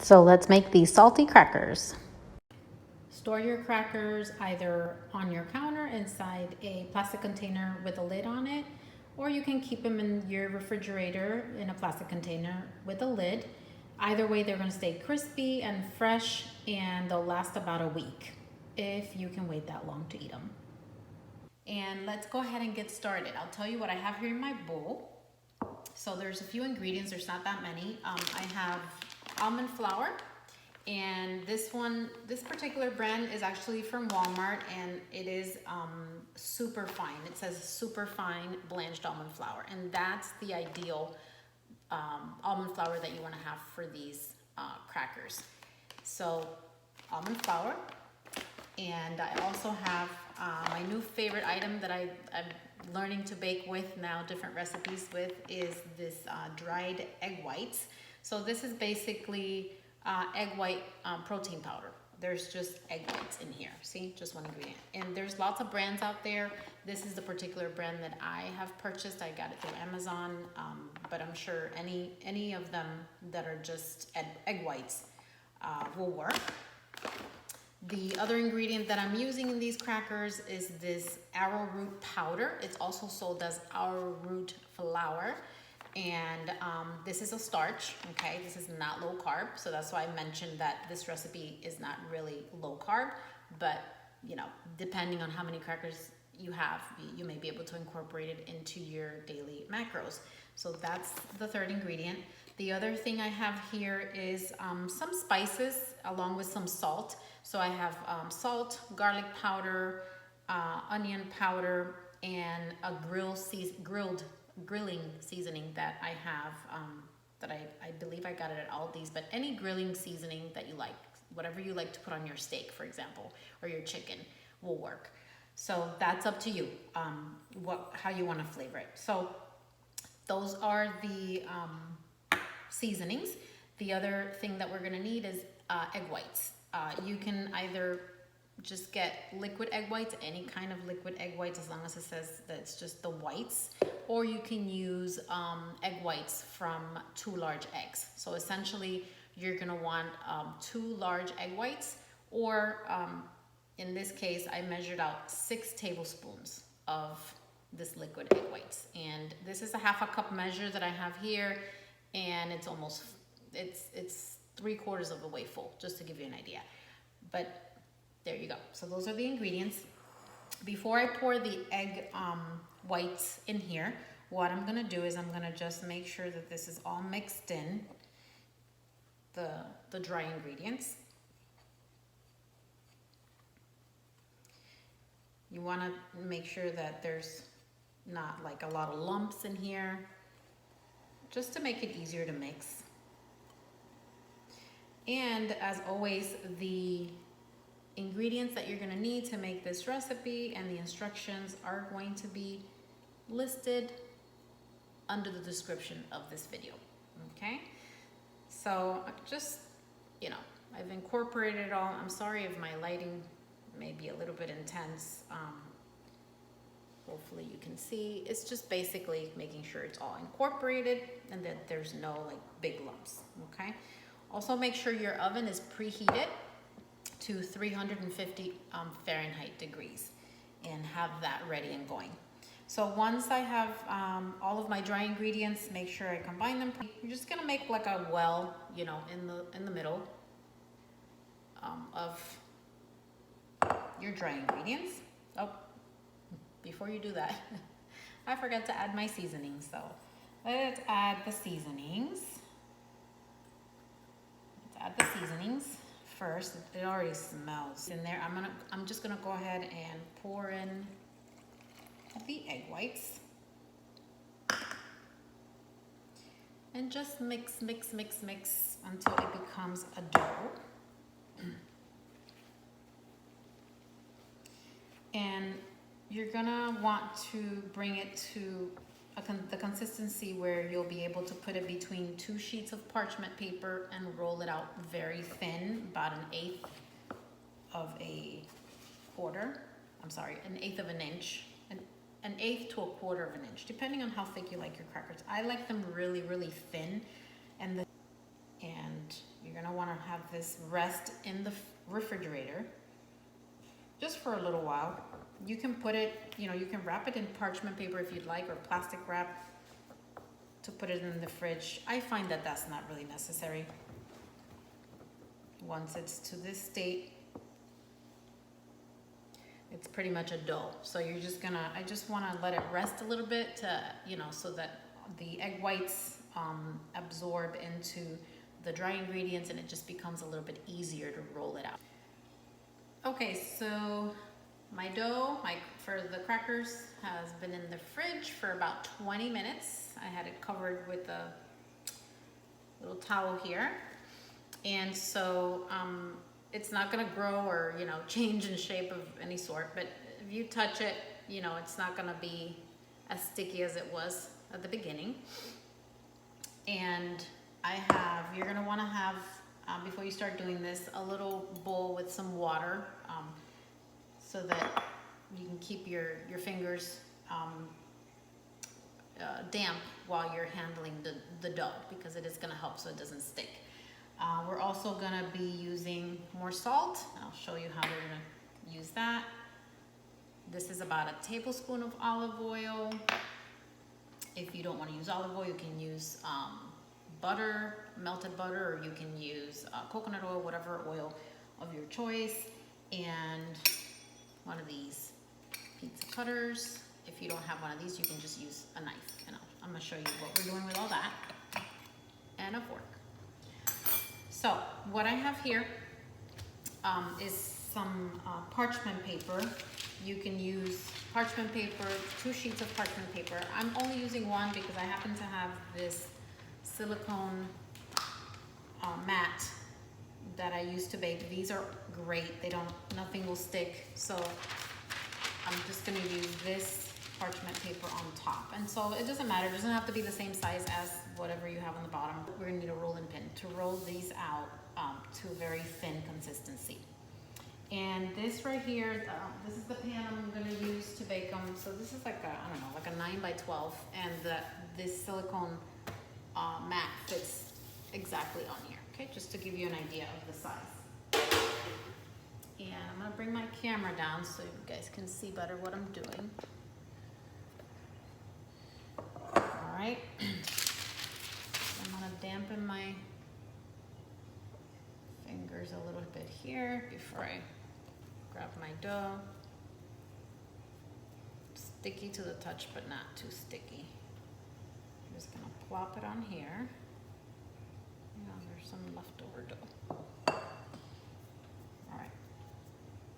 So let's make these salty crackers. Store your crackers either on your counter inside a plastic container with a lid on it, or you can keep them in your refrigerator in a plastic container with a lid. Either way, they're going to stay crispy and fresh, and they'll last about a week if you can wait that long to eat them. And let's go ahead and get started. I'll tell you what I have here in my bowl. So there's a few ingredients, there's not that many. I have almond flour, and this particular brand is actually from Walmart, and it is super fine. It says super fine blanched almond flour, and that's the ideal almond flour that you want to have for these crackers. So almond flour, and I also have my new favorite item that I'm learning to bake with now, different recipes with, is this dried egg whites. So this is basically egg white protein powder. There's just egg whites in here. See, just one ingredient. And there's lots of brands out there. This is the particular brand that I have purchased. I got it through Amazon, but I'm sure any of them that are just egg whites will work. The other ingredient that I'm using in these crackers is this arrowroot powder. It's also sold as arrowroot flour. And this is a starch, okay? This is not low carb, so that's why I mentioned that this recipe is not really low carb, but you know, depending on how many crackers you have, you may be able to incorporate it into your daily macros. So that's the third ingredient. The other thing I have here is some spices along with some salt. So I have salt, garlic powder, onion powder, and a grilling seasoning that I have, that I believe I got it at Aldi's, but any grilling seasoning that you like, whatever you like to put on your steak, for example, or your chicken will work. So that's up to you, how you want to flavor it. So those are the seasonings. The other thing that we're going to need is egg whites. You can either just get liquid egg whites, any kind of liquid egg whites, as long as it says that it's just the whites, or you can use egg whites from 2 large eggs. So essentially you're gonna want 2 large egg whites, or in this case I measured out 6 tablespoons of this liquid egg whites, and this is a half a cup measure that I have here, and it's 3/4 of the way full, just to give you an idea. But there you go. So those are the ingredients. Before I pour the egg whites in here, what I'm gonna do is I'm gonna just make sure that this is all mixed in, the dry ingredients. You wanna make sure that there's not like a lot of lumps in here, just to make it easier to mix. And as always, the ingredients that you're gonna need to make this recipe and the instructions are going to be listed under the description of this video, okay? So just, you know, I've incorporated it all. I'm sorry if my lighting may be a little bit intense. Hopefully you can see. It's just basically making sure it's all incorporated and that there's no like big lumps, okay? Also make sure your oven is preheated to 350 Fahrenheit degrees, and have that ready and going. So once I have all of my dry ingredients, make sure I combine them. You're just gonna make like a well, you know, in the middle of your dry ingredients. Oh, before you do that, I forgot to add my seasonings. So let's add the seasonings. First. It already smells in there. I'm just gonna go ahead and pour in the egg whites and just mix until it becomes a dough. And you're gonna want to bring it to the consistency where you'll be able to put it between 2 sheets of parchment paper and roll it out very thin, about 1/8 of a quarter. I'm sorry, 1/8 of an inch, an 1/8 to 1/4 of an inch, depending on how thick you like your crackers. I like them really, really thin, and you're gonna gonna wanna have this rest in the refrigerator just for a little while. You can put it, you can wrap it in parchment paper if you'd like, or plastic wrap to put it in the fridge. I find that that's not really necessary. Once it's to this state, it's pretty much a dough. So you're just gonna, I just wanna let it rest a little bit to, so that the egg whites absorb into the dry ingredients, and it just becomes a little bit easier to roll it out. Okay, so my dough for the crackers has been in the fridge for about 20 minutes. I had it covered with a little towel here. And so it's not gonna grow or, change in shape of any sort, but if you touch it, it's not gonna be as sticky as it was at the beginning. And you're gonna wanna have, before you start doing this, a little bowl with some water so that you can keep your fingers damp while you're handling the dough, because it is gonna help so it doesn't stick. We're also gonna be using more salt. I'll show you how we're gonna use that. This is about a tablespoon of olive oil. If you don't wanna use olive oil, you can use butter, melted butter, or you can use coconut oil, whatever oil of your choice, and one of these pizza cutters. If you don't have one of these, you can just use a knife. I'm gonna show you what we're doing with all that, and a fork. So what I have here is some parchment paper. You can use parchment paper, 2 sheets of parchment paper. I'm only using one because I happen to have this silicone mat that I use to bake. These are great. Nothing will stick. So I'm just gonna use this parchment paper on top. And so it doesn't matter. It doesn't have to be the same size as whatever you have on the bottom. We're gonna need a rolling pin to roll these out to a very thin consistency. And this right here, this is the pan I'm gonna use to bake them. So this is like a 9 by 12, and this silicone mat fits exactly on here. Okay, just to give you an idea of the size. And I'm gonna bring my camera down so you guys can see better what I'm doing. All right, I'm gonna dampen my fingers a little bit here before I grab my dough. Sticky to the touch, but not too sticky. I'm just gonna plop it on here. There's some leftover dough. All right,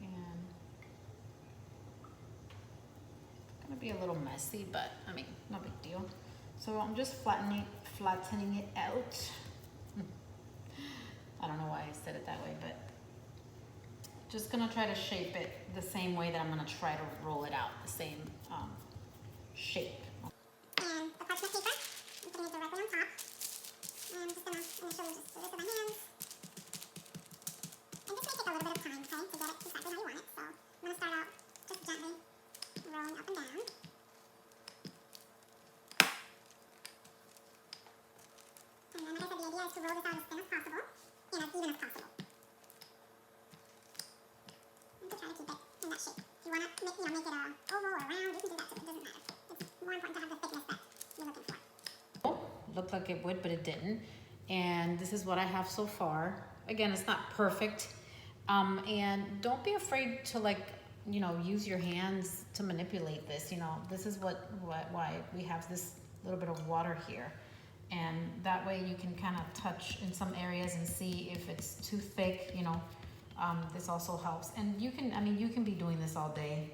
and it's gonna be a little messy, but no big deal. So I'm just flattening it out. I don't know why I said it that way, but just gonna try to shape it the same way that I'm gonna try to roll it out, the same shape. And the parchment paper, I'm putting it directly on top. And I'm just gonna initially just do this with my hands. And this may take a little bit of time, okay, to get it exactly how you want it. So I'm gonna start out just gently rolling up and down. And then, like I said, the idea is to roll this out as thin as possible and as even as possible. And to try to keep it in that shape. If you want to make it a oval or round, you can do that too. It doesn't matter. It's more important to have the thickness that you're looking for. Looked like it would, but it didn't. And this is what I have so far. Again, it's not perfect. And don't be afraid to use your hands to manipulate this. This is why we have this little bit of water here. And that way you can kind of touch in some areas and see if it's too thick, this also helps. And you can be doing this all day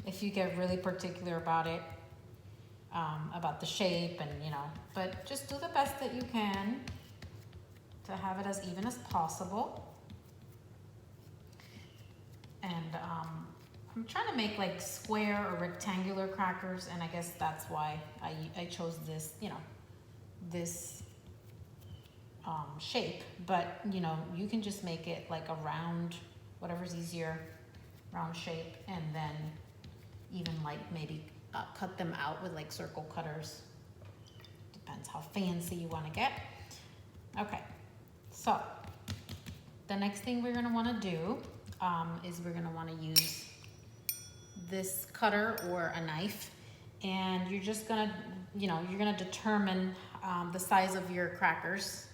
if you get really particular about it, about the shape and, but just do the best that you can to have it as even as possible. And I'm trying to make like square or rectangular crackers, and I guess that's why I chose this, this shape. But you can just make it like a round, whatever's easier, round shape, and then even like maybe cut them out with like circle cutters. Depends how fancy you want to get. Okay, So the next thing we're gonna wanna do is we're gonna wanna use this cutter or a knife, and you're just gonna, you're gonna determine the size of your crackers.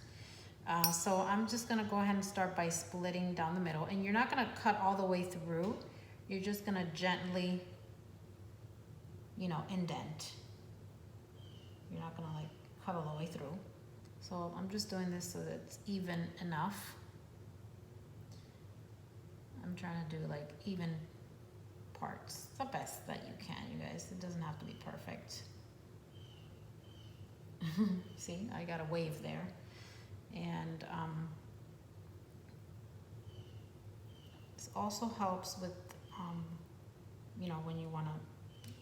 So I'm just gonna go ahead and start by splitting down the middle, and you're not gonna cut all the way through. You're just gonna gently, indent. You're not gonna like cut all the way through. So I'm just doing this so that it's even enough. I'm trying to do like even parts, the best that you can, you guys. It doesn't have to be perfect. See, I got a wave there. And this also helps with, when you want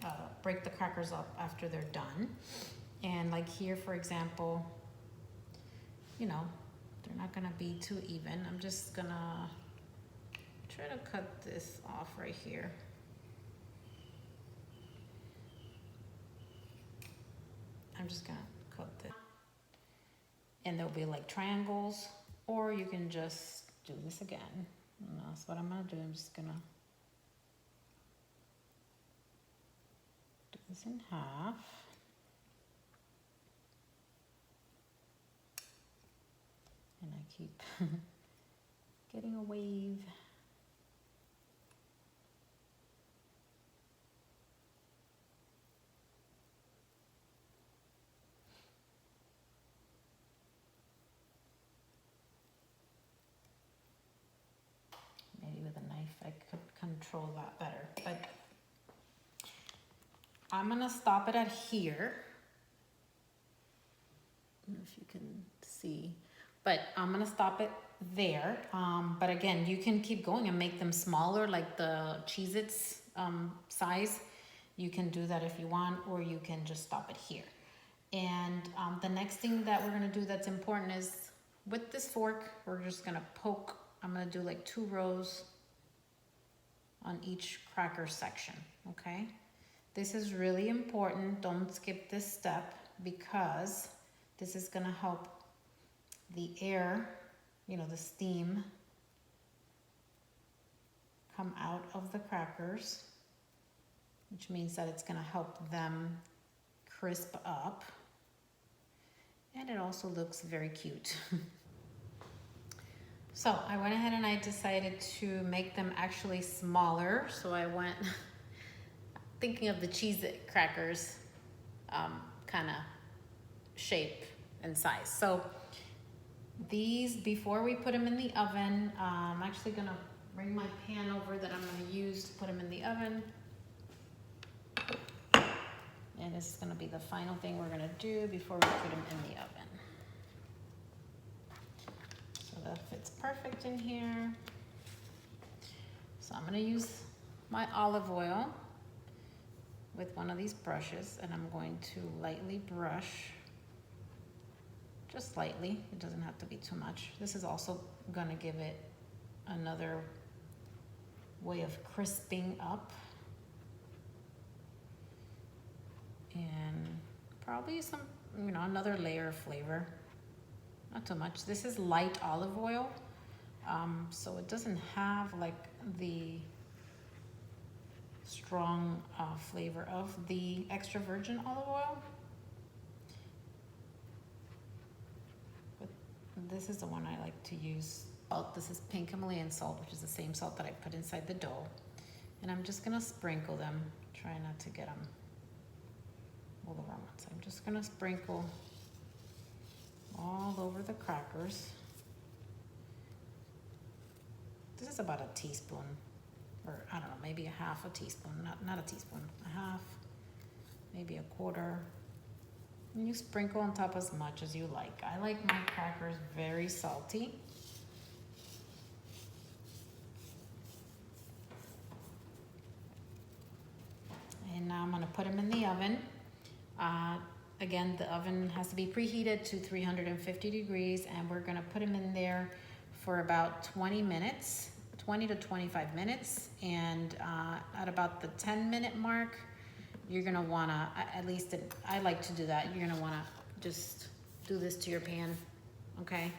to break the crackers up after they're done. And like here, for example, they're not gonna be too even. I'm just gonna try to cut this off right here. I'm just gonna cut this. And there'll be like triangles, or you can just do this again. And that's what I'm gonna do. I'm just gonna do this in half. And I keep getting a wave. Maybe with a knife I could control that better, but I'm gonna stop it at here. I don't know if you can see, but I'm gonna stop it there. But again, you can keep going and make them smaller, like the Cheez-Its size. You can do that if you want, or you can just stop it here. And the next thing that we're gonna do that's important is with this fork, we're just gonna poke. I'm gonna do like 2 rows on each cracker section, okay? This is really important. Don't skip this step, because this is gonna help the air, the steam come out of the crackers, which means that it's gonna help them crisp up. And it also looks very cute. So I went ahead and I decided to make them actually smaller. So I went thinking of the Cheez-It crackers kind of shape and size. So these, before we put them in the oven, I'm actually gonna bring my pan over that I'm gonna use to put them in the oven. And this is gonna be the final thing we're gonna do before we put them in the oven. So that fits perfect in here. So I'm gonna use my olive oil with one of these brushes, and I'm going to lightly brush, just lightly. It doesn't have to be too much. This is also gonna give it another way of crisping up. And probably some, another layer of flavor. Not too much. This is light olive oil, so it doesn't have like the strong flavor of the extra virgin olive oil. But this is the one I like to use. Salt. This is pink Himalayan salt, which is the same salt that I put inside the dough. And I'm just gonna sprinkle them. Try not to get them all the wrong ones. I'm just gonna sprinkle all over the crackers. This is about a teaspoon, or I don't know, maybe a half a teaspoon, not a teaspoon, a half, maybe a quarter. And you sprinkle on top as much as you like. I like my crackers very salty. And now I'm gonna put them in the oven. Again, the oven has to be preheated to 350 degrees, and we're gonna put them in there for about 20 minutes, 20 to 25 minutes. And at about the 10-minute mark, you're gonna wanna, at least I like to do that, you're gonna wanna just do this to your pan, okay?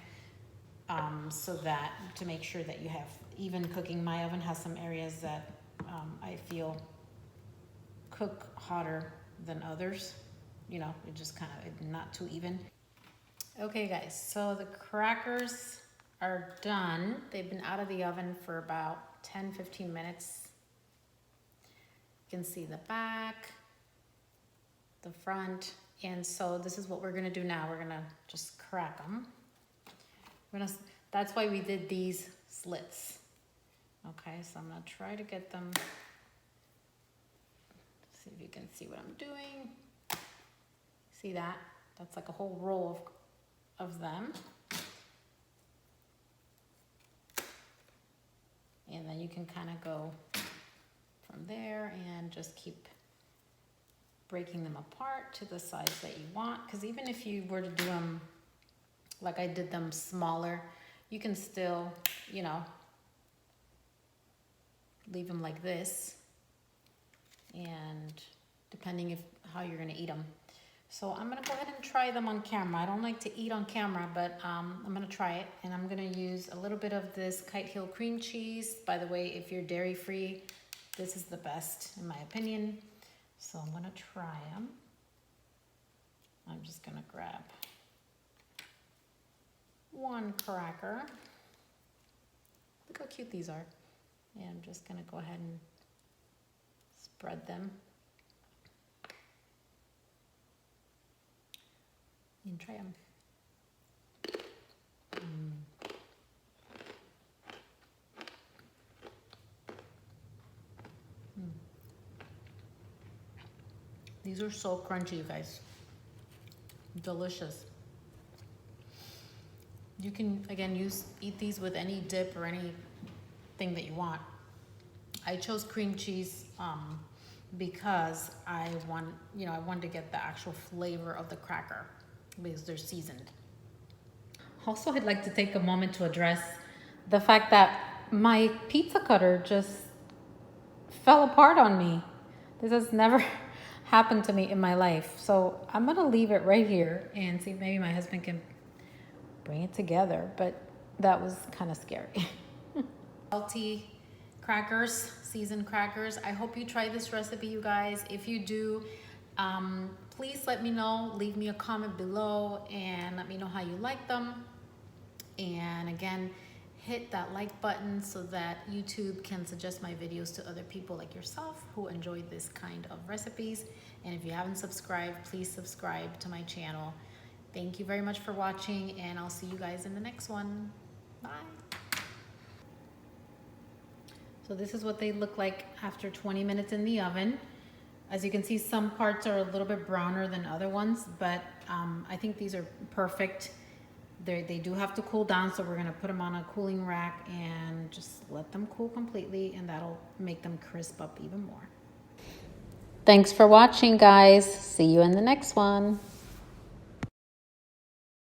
so that to make sure that you have even cooking. My oven has some areas that I feel cook hotter than others. You know, it just kind of not too even. Okay guys, so the crackers are done. They've been out of the oven for about 10-15 minutes. You can see the back, the front, and so this is what we're gonna do now. We're gonna just crack them. That's why we did these slits. Okay, so I'm gonna try to get them. See if you can see what I'm doing. See that? That's like a whole row of them. And then you can kind of go from there and just keep breaking them apart to the size that you want. Because even if you were to do them like I did them smaller, you can still, you know, leave them like this, and depending how you're gonna eat them. So I'm gonna go ahead and try them on camera. I don't like to eat on camera, but I'm gonna try it, and I'm gonna use a little bit of this Kite Hill cream cheese. By the way, if you're dairy free, this is the best in my opinion. So I'm gonna try them. I'm just gonna grab one cracker. Look how cute these are. And I'm just gonna go ahead and spread them. And try them. These are so crunchy, you guys. Delicious. You can, again, eat these with any dip or anything that you want. I chose cream cheese because I wanted to get the actual flavor of the cracker because they're seasoned. Also, I'd like to take a moment to address the fact that my pizza cutter just fell apart on me. This has never happened to me in my life. So I'm gonna leave it right here and see if maybe my husband can bring it together, but that was kind of scary. Salty crackers, seasoned crackers. I hope you try this recipe, you guys. If you do, please let me know. Leave me a comment below and let me know how you like them. And again, hit that like button so that YouTube can suggest my videos to other people like yourself who enjoy this kind of recipes. And if you haven't subscribed, please subscribe to my channel. Thank you very much for watching, and I'll see you guys in the next one. Bye. So this is what they look like after 20 minutes in the oven. As you can see, some parts are a little bit browner than other ones, but I think these are perfect. They do have to cool down, so we're gonna put them on a cooling rack and just let them cool completely, and that'll make them crisp up even more. Thanks for watching, guys. See you in the next one.